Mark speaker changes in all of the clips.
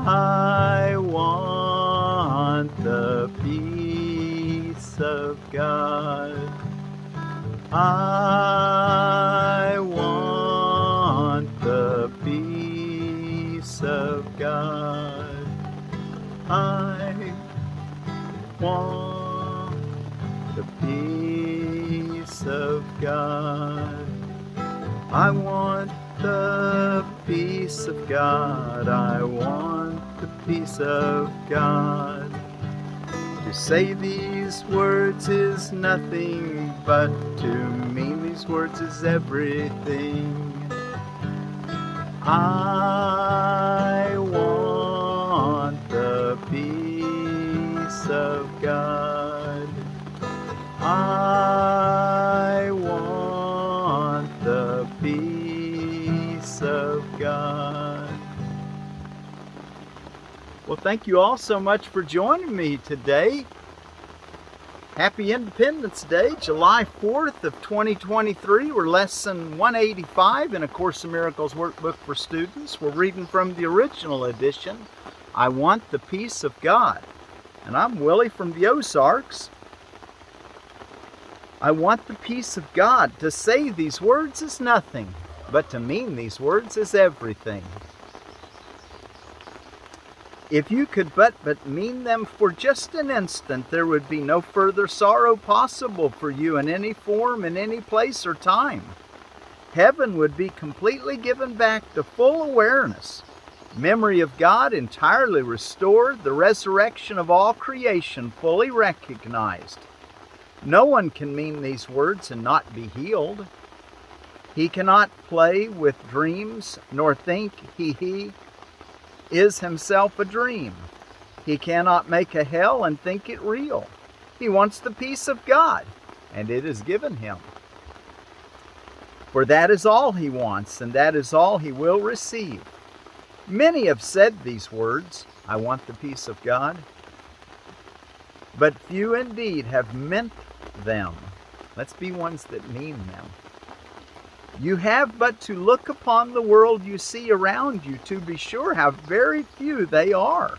Speaker 1: I want the peace of God. I want the peace of God. I want the peace of God. I want the peace of God. I want the peace of God. To say these words is nothing, but to mean these words is everything. I want the peace of God. I want the peace of God. Well, thank you all so much for joining me today. Happy Independence Day, July 4th of 2023. We're lesson 185 in A Course in Miracles workbook for students. We're reading from the original edition, I Want the Peace of God. And I'm Willie from the Ozarks. I want the peace of God. To say these words is nothing, but to mean these words is everything. If you could but mean them for just an instant, there would be no further sorrow possible for you in any form, in any place or time. Heaven would be completely given back to full awareness. Memory of God entirely restored, the resurrection of all creation fully recognized. No one can mean these words and not be healed. He cannot play with dreams, nor think he is himself a dream. He cannot make a hell and think it real. He wants the peace of God, and it is given him. For that is all he wants, and that is all he will receive. Many have said these words, I want the peace of God, but few indeed have meant them. Let's be ones that mean them. You have but to look upon the world you see around you to be sure how very few they are.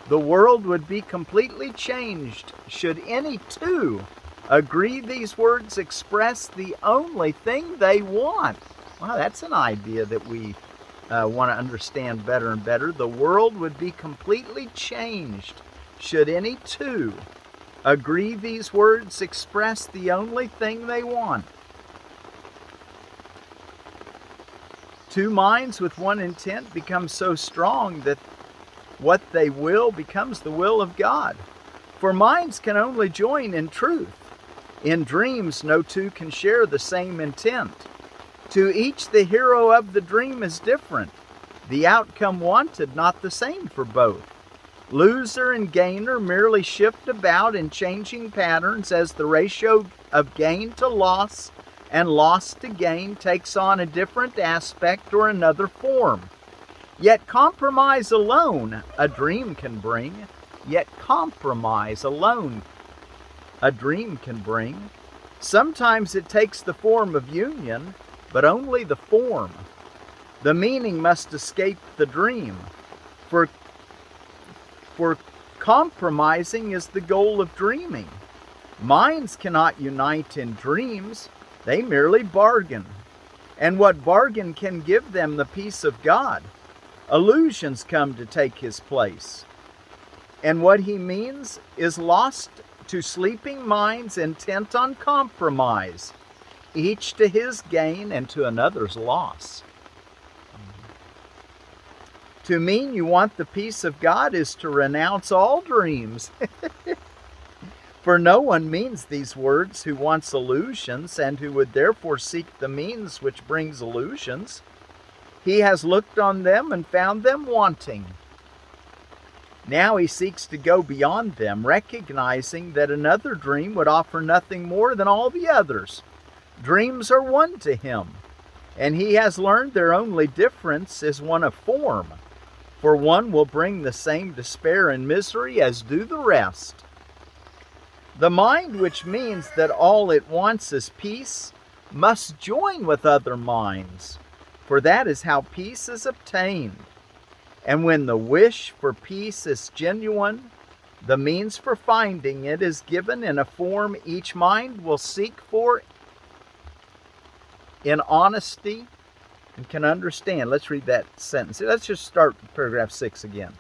Speaker 1: The world would be completely changed should any two agree these words express the only thing they want. Wow, that's an idea that we want to understand better and better. The world would be completely changed should any two agree these words express the only thing they want. Two minds with one intent become so strong that what they will becomes the will of God. For minds can only join in truth. In dreams, no two can share the same intent. To each, the hero of the dream is different. The outcome wanted not the same for both. Loser and gainer merely shift about in changing patterns as the ratio of gain to loss and loss to gain takes on a different aspect or another form. Yet compromise alone a dream can bring. Yet compromise alone a dream can bring. Sometimes it takes the form of union, but only the form. The meaning must escape the dream. For compromising is the goal of dreaming. Minds cannot unite in dreams. They merely bargain. And what bargain can give them the peace of God? Illusions come to take his place. And what he means is lost to sleeping minds intent on compromise, each to his gain and to another's loss. To mean you want the peace of God is to renounce all dreams. For no one means these words who wants illusions and who would therefore seek the means which brings illusions. He has looked on them and found them wanting. Now he seeks to go beyond them, recognizing that another dream would offer nothing more than all the others. Dreams are one to him, and he has learned their only difference is one of form. For one will bring the same despair and misery as do the rest. The mind, which means that all it wants is peace, must join with other minds, for that is how peace is obtained. And when the wish for peace is genuine, the means for finding it is given in a form each mind will seek for in honesty and can understand. Let's read that sentence. Let's just start paragraph 6 again.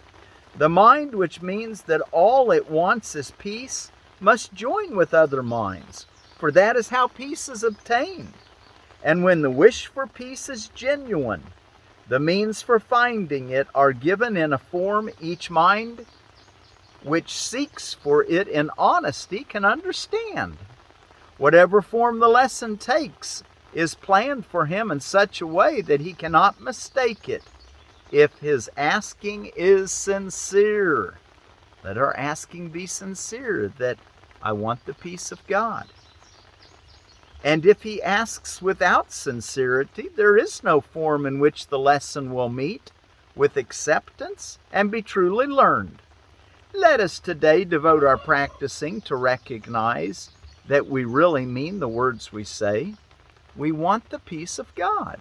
Speaker 1: The mind, which means that all it wants is peace, must join with other minds, for that is how peace is obtained. And when the wish for peace is genuine, the means for finding it are given in a form each mind which seeks for it in honesty can understand. Whatever form the lesson takes is planned for him in such a way that he cannot mistake it, if his asking is sincere. Let our asking be sincere, that I want the peace of God. And if he asks without sincerity, there is no form in which the lesson will meet with acceptance and be truly learned. Let us today devote our practicing to recognize that we really mean the words we say. We want the peace of God.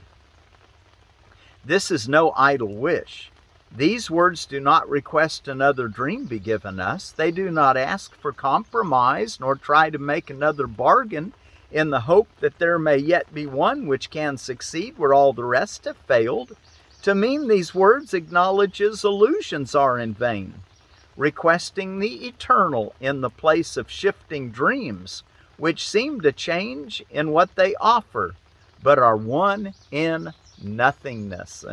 Speaker 1: This is no idle wish. These words do not request another dream be given us. They do not ask for compromise, nor try to make another bargain in the hope that there may yet be one which can succeed where all the rest have failed. To mean these words acknowledges illusions are in vain, requesting the eternal in the place of shifting dreams, which seem to change in what they offer, but are one in nothingness.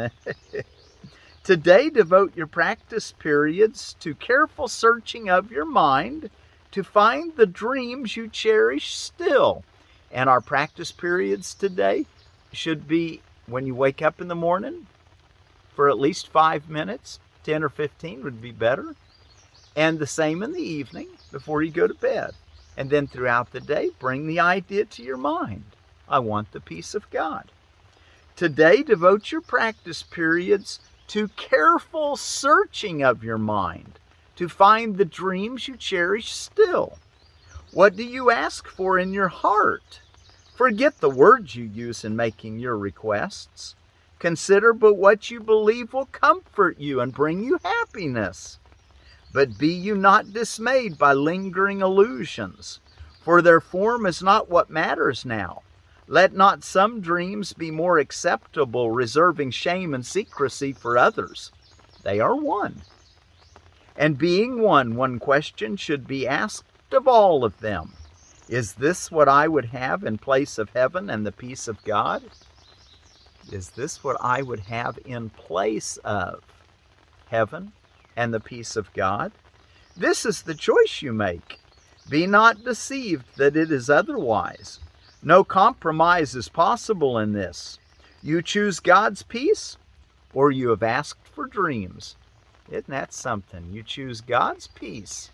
Speaker 1: Today, devote your practice periods to careful searching of your mind to find the dreams you cherish still. And our practice periods today should be when you wake up in the morning for at least 5 minutes. 10 or 15 would be better. And the same in the evening before you go to bed. And then throughout the day, bring the idea to your mind. I want the peace of God. Today, devote your practice periods to careful searching of your mind to find the dreams you cherish still. What do you ask for in your heart? Forget the words you use in making your requests. Consider but what you believe will comfort you and bring you happiness. But be you not dismayed by lingering illusions, for their form is not what matters now. Let not some dreams be more acceptable, reserving shame and secrecy for others. They are one. And being one question should be asked of all of them. Is this what I would have in place of heaven and the peace of God? Is this what I would have in place of heaven and the peace of God? This is the choice you make. Be not deceived that it is otherwise. No compromise is possible in this. You choose God's peace, or you have asked for dreams. Isn't that something? You choose God's peace,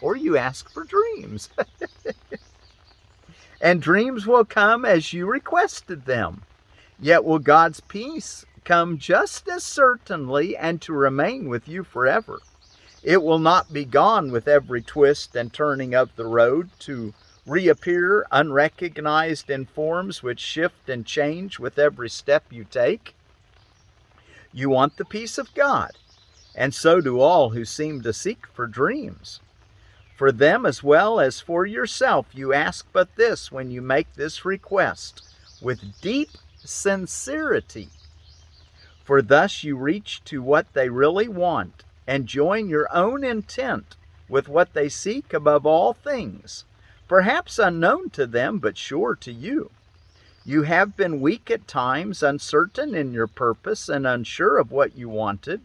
Speaker 1: or you ask for dreams. And dreams will come as you requested them. Yet will God's peace come just as certainly and to remain with you forever. It will not be gone with every twist and turning of the road to reappear unrecognized in forms which shift and change with every step you take. You want the peace of God, and so do all who seem to seek for dreams. For them as well as for yourself you ask but this when you make this request, with deep sincerity. For thus you reach to what they really want, and join your own intent with what they seek above all things, perhaps unknown to them, but sure to you. You have been weak at times, uncertain in your purpose, and unsure of what you wanted,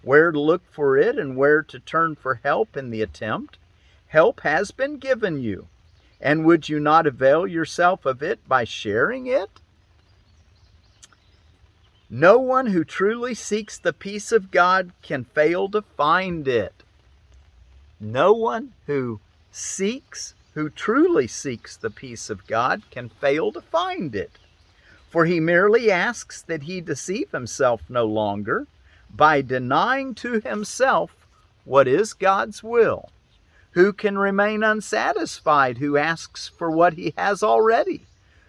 Speaker 1: where to look for it, and where to turn for help in the attempt. Help has been given you, and would you not avail yourself of it by sharing it? No one who truly seeks the peace of God can fail to find it. No one who truly seeks the peace of God can fail to find it. For he merely asks that he deceive himself no longer by denying to himself what is God's will. Who can remain unsatisfied who asks for what he has already?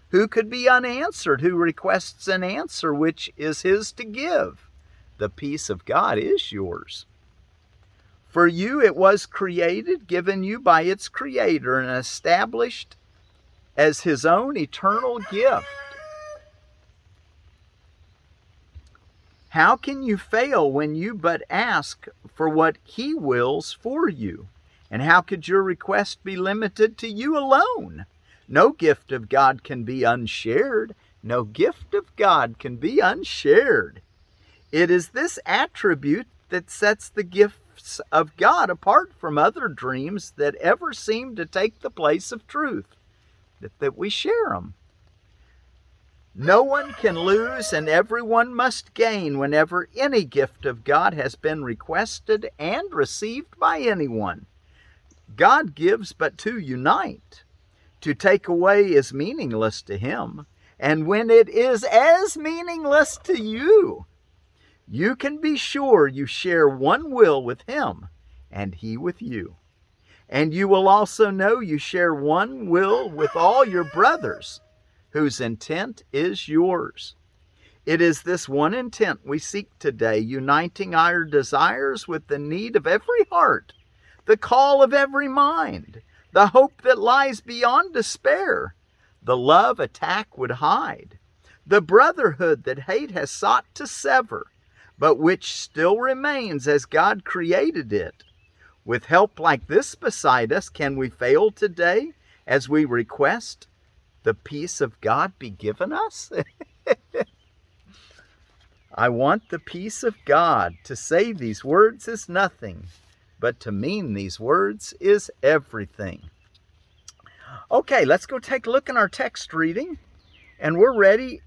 Speaker 1: Who could be unanswered who requests an answer which is his to give? the peace of God is yours. For you it was created, given you by its creator, and established as his own eternal gift. How can you fail when you but ask for what he wills for you? And how could your request be limited to you alone? No gift of God can be unshared. No gift of God can be unshared. It is this attribute that sets the gifts of God apart from other dreams that ever seem to take the place of truth, that we share them. No one can lose and everyone must gain whenever any gift of God has been requested and received by anyone. God gives but to unite. To take away is meaningless to him. And when it is as meaningless to you, you can be sure you share one will with him and he with you. And you will also know you share one will with all your brothers, whose intent is yours. It is this one intent we seek today, uniting our desires with the need of every heart, the call of every mind, the hope that lies beyond despair, the love attack would hide, the brotherhood that hate has sought to sever, but which still remains as God created it. With help like this beside us, can we fail today as we request the peace of God be given us? I want the peace of God. To say these words is nothing, but to mean these words is everything. Okay, let's go take a look in our text reading. And we're ready.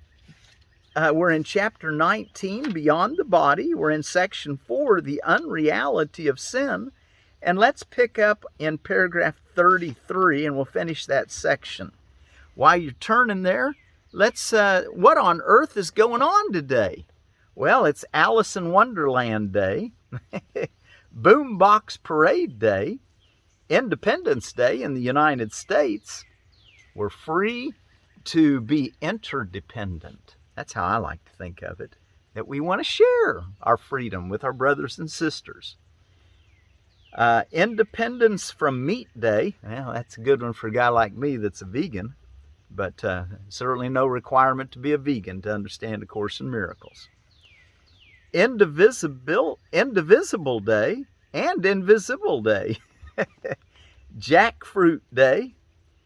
Speaker 1: We're in chapter 19, Beyond the Body. We're in section 4, The Unreality of Sin. And let's pick up in paragraph 33, and we'll finish that section. While you're turning there, what on earth is going on today? Well, it's Alice in Wonderland Day, Boombox Parade Day, Independence Day in the United States. We're free to be interdependent. That's how I like to think of it, that we want to share our freedom with our brothers and sisters. Independence from Meat Day. Well, that's a good one for a guy like me that's a vegan, but certainly no requirement to be a vegan to understand A Course in Miracles. Indivisible Day and Invisible Day. Jackfruit Day,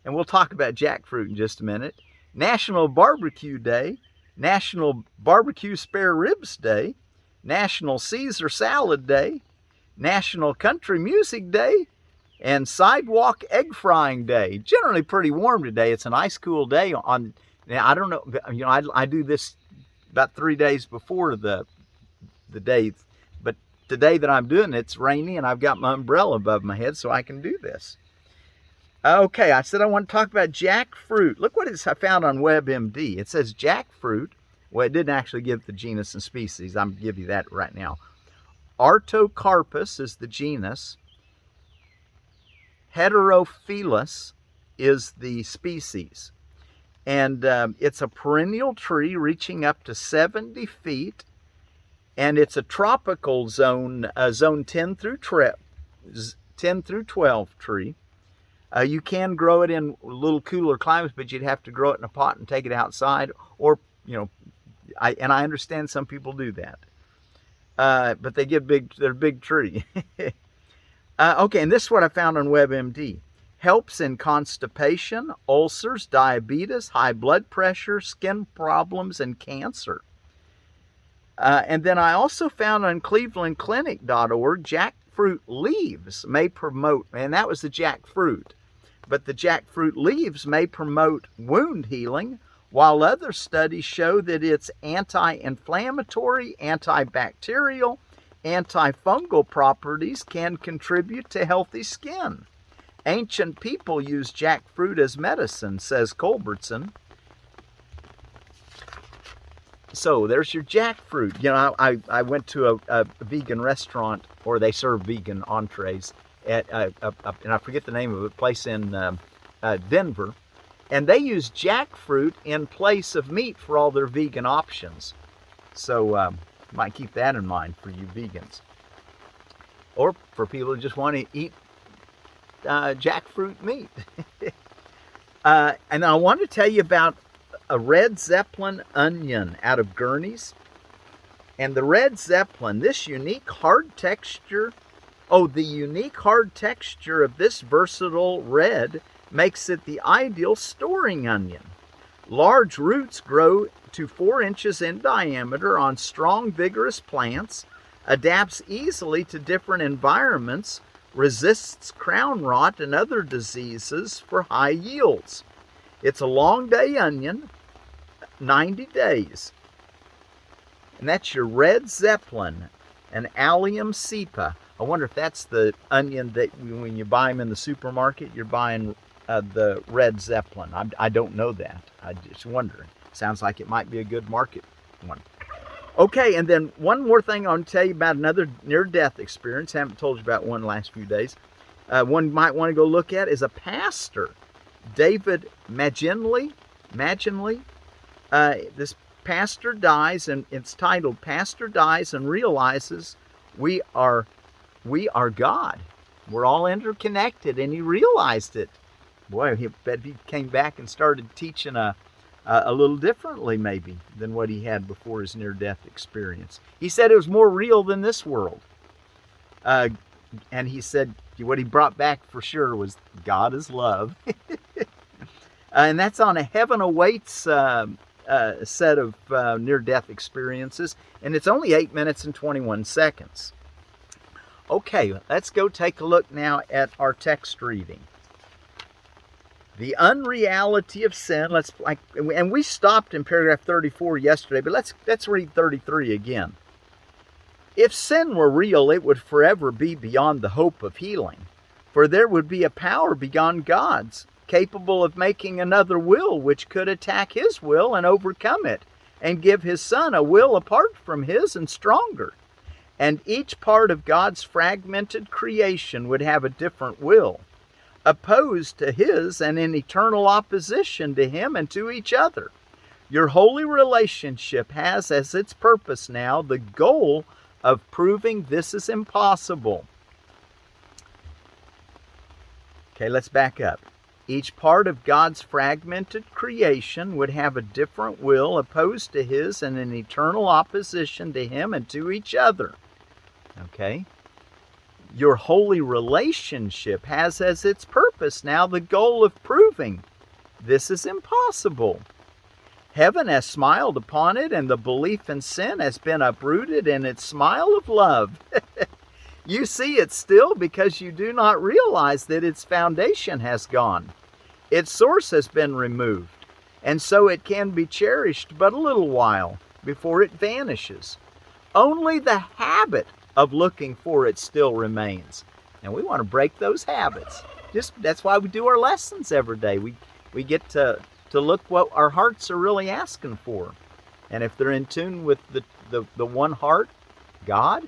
Speaker 1: and we'll talk about jackfruit in just a minute. National Barbecue Day, National Barbecue Spareribs Day, National Caesar Salad Day, National Country Music Day, and Sidewalk Egg Frying Day. Generally pretty warm today. It's a nice cool day. I don't know, I do this about 3 days before the day, but today that I'm doing it's rainy and I've got my umbrella above my head so I can do this. Okay, I said I want to talk about jackfruit. Look what I found on WebMD. It says jackfruit. Well, it didn't actually give the genus and species. I'm going to give you that right now. Artocarpus is the genus. Heterophilus is the species. And it's a perennial tree reaching up to 70 feet. And it's a tropical zone 10 through 12 tree. You can grow it in a little cooler climates, but you'd have to grow it in a pot and take it outside. Or, I understand some people do that. But they get big, they're a big tree. Okay, and this is what I found on WebMD. Helps in constipation, ulcers, diabetes, high blood pressure, skin problems, and cancer. And then I also found on clevelandclinic.org, jackfruit leaves may promote, and that was the jackfruit, but the jackfruit leaves may promote wound healing, while other studies show that its anti-inflammatory, antibacterial, antifungal properties can contribute to healthy skin. Ancient people used jackfruit as medicine, says Culbertson. So there's your jackfruit. I went to a vegan restaurant, or they serve vegan entrees at and I forget the name of it, place in Denver, and they use jackfruit in place of meat for all their vegan options. So You might keep that in mind for you vegans. Or for people who just want to eat jackfruit meat. And I want to tell you about a red Zepplin onion out of Gurney's. And the red Zepplin, this unique hard texture, the unique hard texture of this versatile red makes it the ideal storing onion. Large roots grow to 4 inches in diameter on strong, vigorous plants, adapts easily to different environments, resists crown rot and other diseases for high yields. It's a long day onion, 90 days. And that's your red Zepplin, an Allium cepa. I wonder if that's the onion that when you buy them in the supermarket, you're buying the red Zepplin. I don't know that. I just wondering. Sounds like it might be a good market one. Okay, and then one more thing I want to tell you about another near-death experience. I haven't told you about one the last few days. One you might want to go look at is a pastor, David Maginley. This pastor dies, and it's titled "Pastor Dies and Realizes We Are God." We're all interconnected, and he realized it. Boy, I bet he came back and started teaching a little differently maybe than what he had before his near-death experience. He said it was more real than this world. And he said what he brought back for sure was God is love. And that's on a Heaven Awaits set of near-death experiences. And it's only 8 minutes and 21 seconds. Okay, let's go take a look now at our text reading. The Unreality of Sin. And we stopped in paragraph 34 yesterday, but let's read 33 again. If sin were real, it would forever be beyond the hope of healing, for there would be a power beyond God's, capable of making another will which could attack his will and overcome it, and give his Son a will apart from his and stronger. And each part of God's fragmented creation would have a different will, opposed to his and in eternal opposition to him and to each other. Your holy relationship has as its purpose now the goal of proving this is impossible. Okay, let's back up. Each part of God's fragmented creation would have a different will opposed to his and in eternal opposition to him and to each other. Okay? Your holy relationship has as its purpose now the goal of proving this is impossible. Heaven has smiled upon it, and the belief in sin has been uprooted in its smile of love. You see it still because you do not realize that its foundation has gone. Its source has been removed, and so it can be cherished but a little while before it vanishes. Only the habit of looking for it still remains. And we want to break those habits. That's why we do our lessons every day. We get to look what our hearts are really asking for. And if they're in tune with the one heart, God,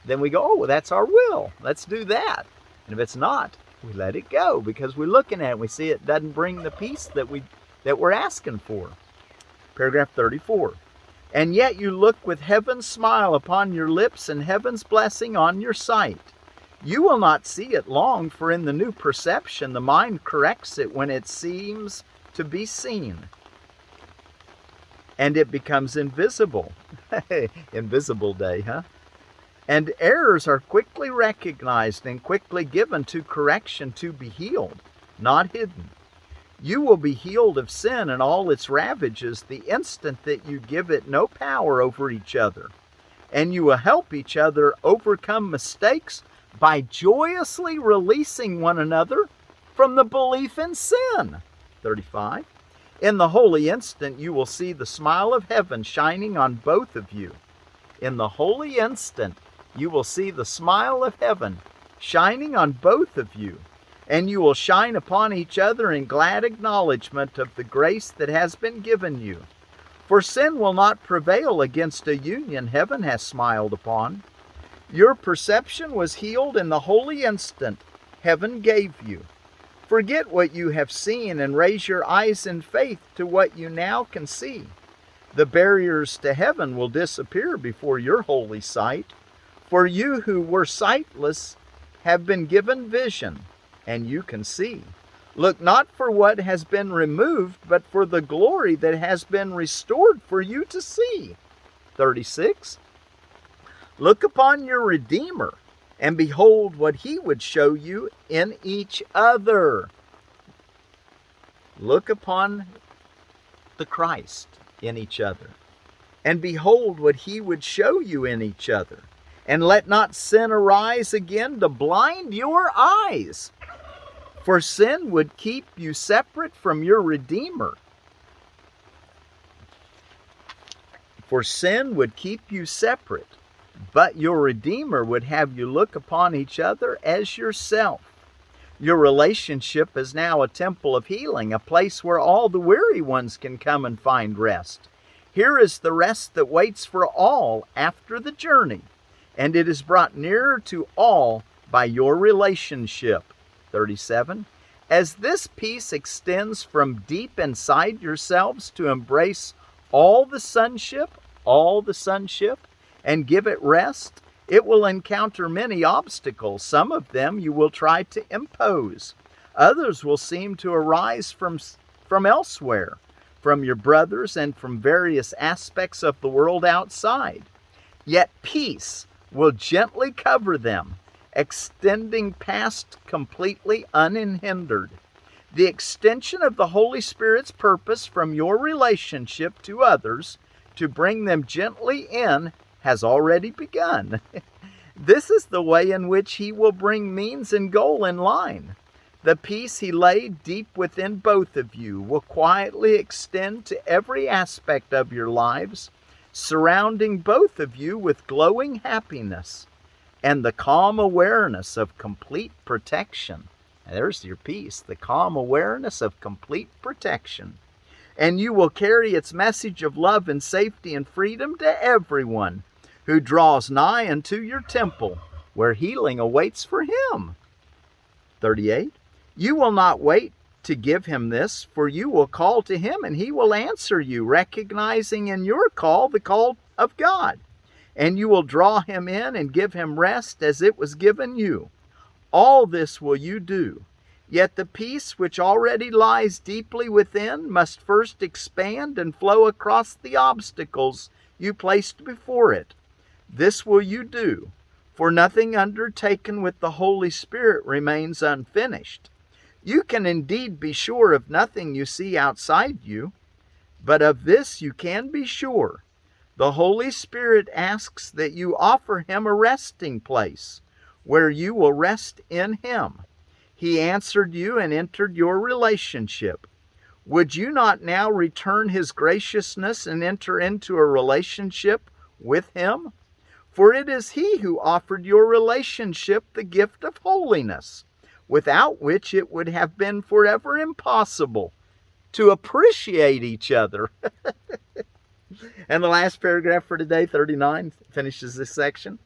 Speaker 1: then we go, oh, well, that's our will. Let's do that. And if it's not, we let it go because we're looking at it. We see it doesn't bring the peace that we're asking for. Paragraph 34. And yet you look with heaven's smile upon your lips and heaven's blessing on your sight. You will not see it long, for in the new perception the mind corrects it when it seems to be seen. And it becomes invisible. Invisible day, huh? And errors are quickly recognized and quickly given to correction to be healed, not hidden. You will be healed of sin and all its ravages the instant that you give it no power over each other. And you will help each other overcome mistakes by joyously releasing one another from the belief in sin. 35. In the holy instant you will see the smile of heaven shining on both of you. In the holy instant you will see the smile of heaven shining on both of you. And you will shine upon each other in glad acknowledgement of the grace that has been given you. For sin will not prevail against a union heaven has smiled upon. Your perception was healed in the holy instant heaven gave you. Forget what you have seen and raise your eyes in faith to what you now can see. The barriers to heaven will disappear before your holy sight. For you who were sightless have been given vision, and you can see. Look not for what has been removed, but for the glory that has been restored for you to see. 36. Look upon your Redeemer, and behold what he would show you in each other. Look upon the Christ in each other, and behold what he would show you in each other. And let not sin arise again to blind your eyes. For sin would keep you separate from your Redeemer. For sin would keep you separate, but your Redeemer would have you look upon each other as yourself. Your relationship is now a temple of healing, a place where all the weary ones can come and find rest. Here is the rest that waits for all after the journey, and it is brought nearer to all by your relationship. 37. As this peace extends from deep inside yourselves to embrace all the sonship, and give it rest, it will encounter many obstacles. Some of them you will try to impose. Others will seem to arise from elsewhere, from your brothers and from various aspects of the world outside. Yet peace will gently cover them, extending past completely unhindered. The extension of the Holy Spirit's purpose from your relationship to others to bring them gently in has already begun. This is the way in which he will bring means and goal in line. The peace he laid deep within both of you will quietly extend to every aspect of your lives, surrounding both of you with glowing happiness and the calm awareness of complete protection. There's your peace, the calm awareness of complete protection. And you will carry its message of love and safety and freedom to everyone who draws nigh unto your temple, where healing awaits for him. 38. You will not wait to give him this, for you will call to him, and he will answer you, recognizing in your call the call of God. And you will draw him in and give him rest as it was given you. All this will you do. Yet the peace which already lies deeply within must first expand and flow across the obstacles you placed before it. This will you do, for nothing undertaken with the Holy Spirit remains unfinished. You can indeed be sure of nothing you see outside you, but of this you can be sure. The Holy Spirit asks that you offer him a resting place, where you will rest in him. He answered you and entered your relationship. Would you not now return his graciousness and enter into a relationship with him? For it is he who offered your relationship the gift of holiness, without which it would have been forever impossible to appreciate each other. And the last paragraph for today, 39, finishes this section.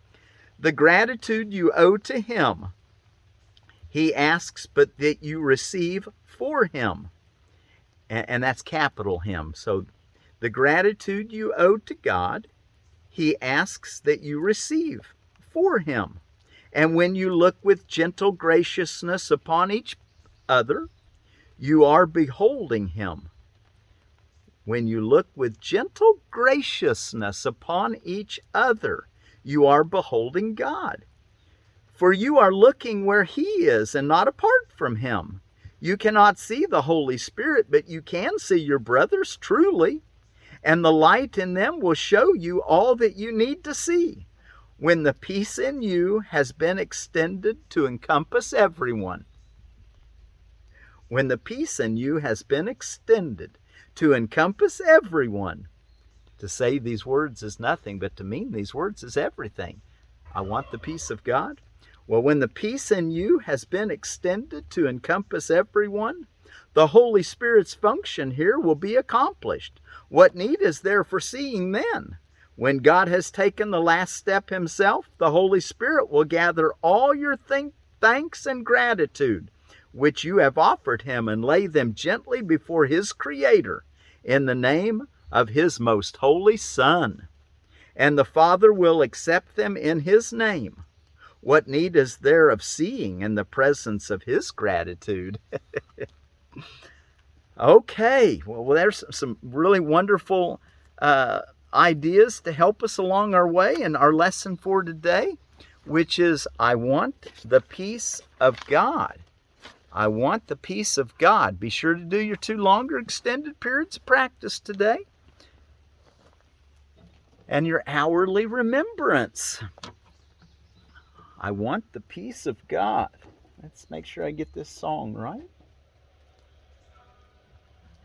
Speaker 1: The gratitude you owe to him, he asks, but that you receive for him. And that's capital him. So the gratitude you owe to God, he asks that you receive for him. And when you look with gentle graciousness upon each other, you are beholding him. When you look with gentle graciousness upon each other, you are beholding God. For you are looking where he is and not apart from him. You cannot see the Holy Spirit, but you can see your brothers truly, and the light in them will show you all that you need to see. When the peace in you has been extended to encompass everyone. When the peace in you has been extended to encompass everyone. To say these words is nothing, but to mean these words is everything. I want the peace of God. Well, when the peace in you has been extended to encompass everyone, the Holy Spirit's function here will be accomplished. What need is there for seeing then? When God has taken the last step himself, the Holy Spirit will gather all your thanks and gratitude, which you have offered him, and lay them gently before his Creator, in the name of his most holy Son, and the Father will accept them in his name. What need is there of seeing in the presence of his gratitude? Okay, well, there's some really wonderful ideas to help us along our way in our lesson for today, which is, I want the peace of God. I want the peace of God. Be sure to do your 2 longer extended periods of practice today. And your hourly remembrance. I want the peace of God. Let's make sure I get this song right.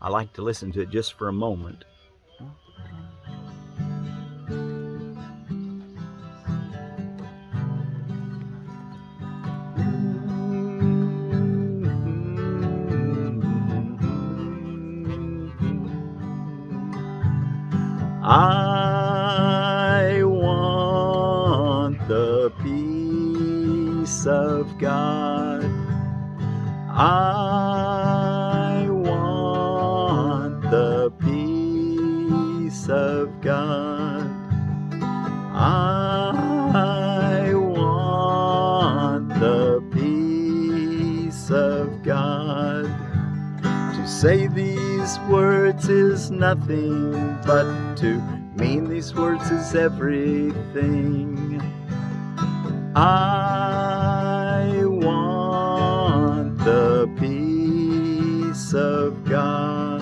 Speaker 1: I like to listen to it just for a moment. I want the peace of God. I want the peace of God. I want the peace of God. To say these words is nothing, but to mean these words is everything. I want the peace of God.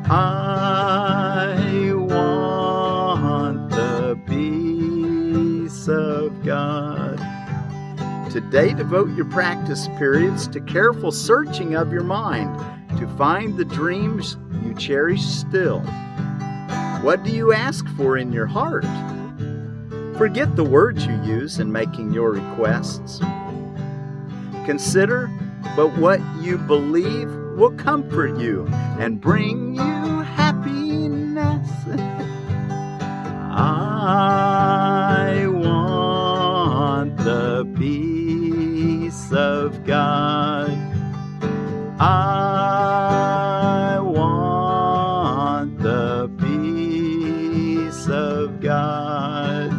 Speaker 1: I want the peace of God. Today, devote your practice periods to careful searching of your mind to find the dreams you cherish still. What do you ask for in your heart? Forget the words you use in making your requests. Consider but what you believe will comfort you and bring you happiness. I want the peace of God. I want the peace of God.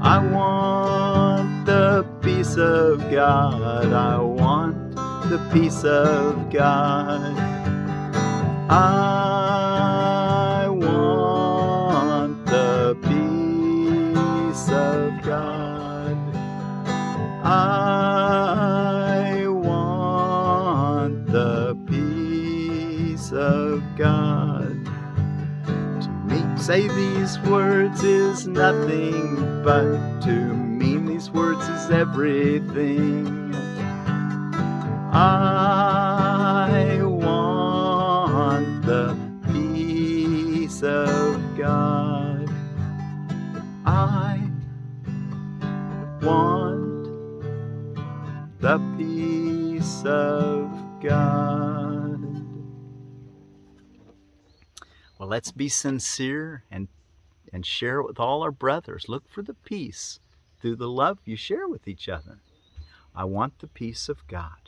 Speaker 1: I want the peace of God. I want the peace of God. I want the peace of God. I want the peace of God. To me, say these words is nothing, but to mean these words is everything. I want the peace of God. I want the peace of God. Well, let's be sincere and share it with all our brothers. Look for the peace through the love you share with each other. I want the peace of God.